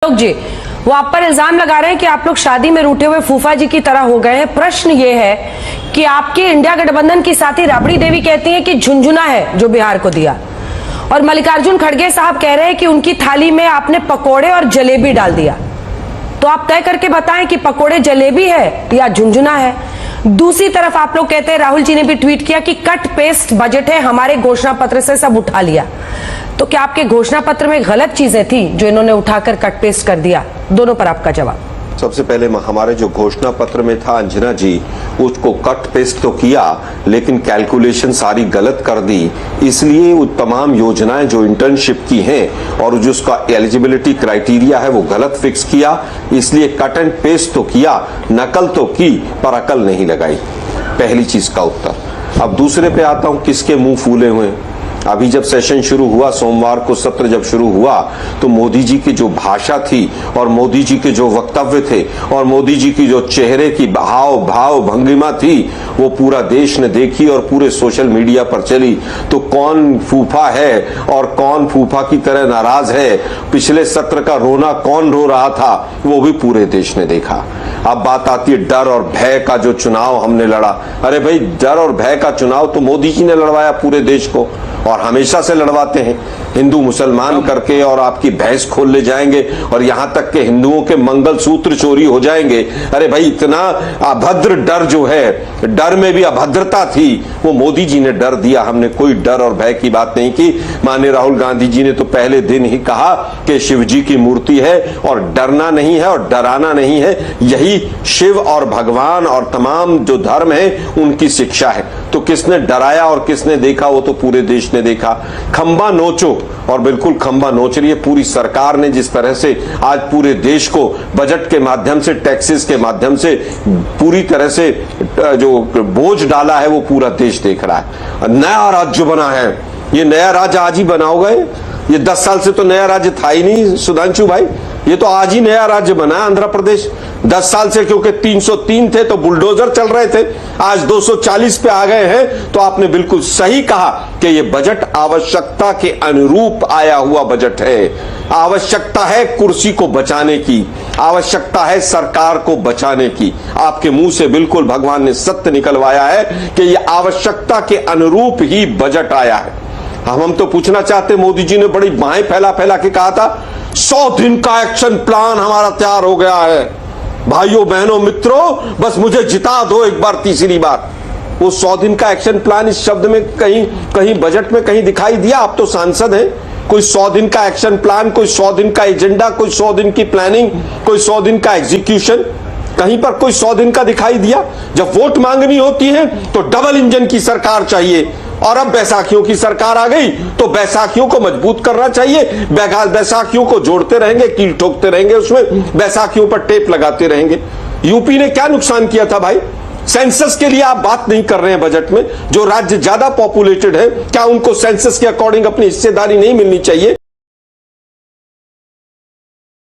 लोग जी वो आप पर इल्जाम लगा रहे हैं कि आप लोग शादी में रूठे हुए फूफा जी की तरह हो गए हैं। प्रश्न ये है कि आपके इंडिया गठबंधन की साथी राबड़ी देवी कहती हैं कि झुंझुना है जो बिहार को दिया, और मल्लिकार्जुन खड़गे साहब कह रहे हैं कि उनकी थाली में आपने पकोड़े और जलेबी डाल दिया। तो आप तय करके बताएं कि पकोड़े जलेबी है या झुंझुना है। दूसरी तरफ आप लोग कहते हैं, राहुल जी ने भी ट्वीट किया कि कट पेस्ट बजट है, हमारे घोषणा पत्र से सब उठा लिया। तो क्या आपके घोषणा पत्र में गलत चीजें थी जो इन्होंने उठाकर कट पेस्ट कर दिया? दोनों पर आपका जवाब। सबसे पहले हमारे जो घोषणा पत्र में था अंजना जी, उसको कट पेस्ट तो किया लेकिन कैलकुलेशन सारी गलत कर दी। इसलिए वो तमाम योजनाएं जो इंटर्नशिप की हैं और जो उसका एलिजिबिलिटी क्राइटेरिया है वो गलत फिक्स किया। इसलिए कट एंड पेस्ट तो किया, नकल तो की पर अकल नहीं लगाई। पहली चीज का उत्तर। अब दूसरे पे आता हूं, किसके मुंह फूले हुए। अभी जब सेशन शुरू हुआ, सोमवार को सत्र जब शुरू हुआ, तो मोदी जी की जो भाषा थी और मोदी जी के जो वक्तव्य थे और मोदी जी की जो चेहरे की भाव भंगिमा थी वो पूरा देश ने देखी और पूरे सोशल मीडिया पर चली। तो कौन फूफा है और कौन फूफा की तरह नाराज है, पिछले सत्र का रोना कौन रो रहा था, वो भी पूरे देश ने देखा। अब बात आती है डर और भय का जो चुनाव हमने लड़ा। अरे भाई, डर और भय का चुनाव तो मोदी जी ने लड़वाया पूरे देश को, और हमेशा से लड़वाते हैं। हिंदू मुसलमान करके और आपकी भैंस खोल ले जाएंगे और यहां तक के हिंदुओं के मंगलसूत्र चोरी हो जाएंगे। अरे भाई, इतना अभद्र डर जो है, डर में भी अभद्रता थी, वो मोदी जी ने डर दिया। हमने कोई डर और भय की बात नहीं की। माननीय राहुल गांधी जी ने तो पहले दिन ही कहा कि शिव जी की मूर्ति है और डरना नहीं है और डराना नहीं है। यही शिव और भगवान और तमाम जो धर्म है उनकी शिक्षा है। तो किसने डराया और किसने देखा, वो तो पूरे देश ने देखा। खंबा नोचो, और बिल्कुल खंबा नोच रही है पूरी सरकार ने। जिस तरह से आज पूरे देश को बजट के माध्यम से, टैक्सेस के माध्यम से पूरी तरह से जो बोझ डाला है वो पूरा देश देख रहा है। नया राज्य बना है, ये नया राज्य आज ही बना होगा। ये 10 साल से तो नया राज्य था ही नहीं सुधांशु भाई, ये तो आज ही नया राज्य बना है आंध्र प्रदेश। 10 साल से क्योंकि 303 थे तो बुलडोजर चल रहे थे, आज 240 पे आ गए हैं। तो आपने बिल्कुल सही कहा कि ये बजट आवश्यकता के अनुरूप आया हुआ बजट है। आवश्यकता है कुर्सी को बचाने की, आवश्यकता है सरकार को बचाने की। आपके मुंह से बिल्कुल भगवान ने सत्य निकलवाया है कि ये आवश्यकता के अनुरूप ही बजट आया है। हम तो पूछना चाहते, मोदी जी ने बड़ी बाहें फैला फैला के कहा था 100 दिन का एक्शन प्लान हमारा तैयार हो गया है। भाइयों बहनों मित्रों, बस मुझे जिता दो एक बार, तीसरी बार। वो 100 दिन का एक्शन प्लान इस शब्द में कहीं बजट में कहीं दिखाई दिया? आप तो सांसद हैं। कोई 100 दिन का एक्शन प्लान, कोई 100 दिन का एजेंडा, कोई 100 दिन की प्लानिंग, कोई 100 दिन का एग्जीक्यूशन, कहीं पर कोई 100 दिन का दिखाई दिया? जब वोट मांगनी होती है तो डबल इंजन की सरकार चाहिए, और अब बैसाखियों की सरकार आ गई तो बैसाखियों को मजबूत करना चाहिए। बैसाखियों को जोड़ते रहेंगे, कील ठोकते रहेंगे, उसमें बैसाखियों पर टेप लगाते रहेंगे। यूपी ने क्या नुकसान किया था भाई? सेंसस के लिए आप बात नहीं कर रहे हैं बजट में। जो राज्य ज्यादा पॉपुलेटेड है, क्या उनको सेंसस के अकॉर्डिंग अपनी हिस्सेदारी नहीं मिलनी चाहिए?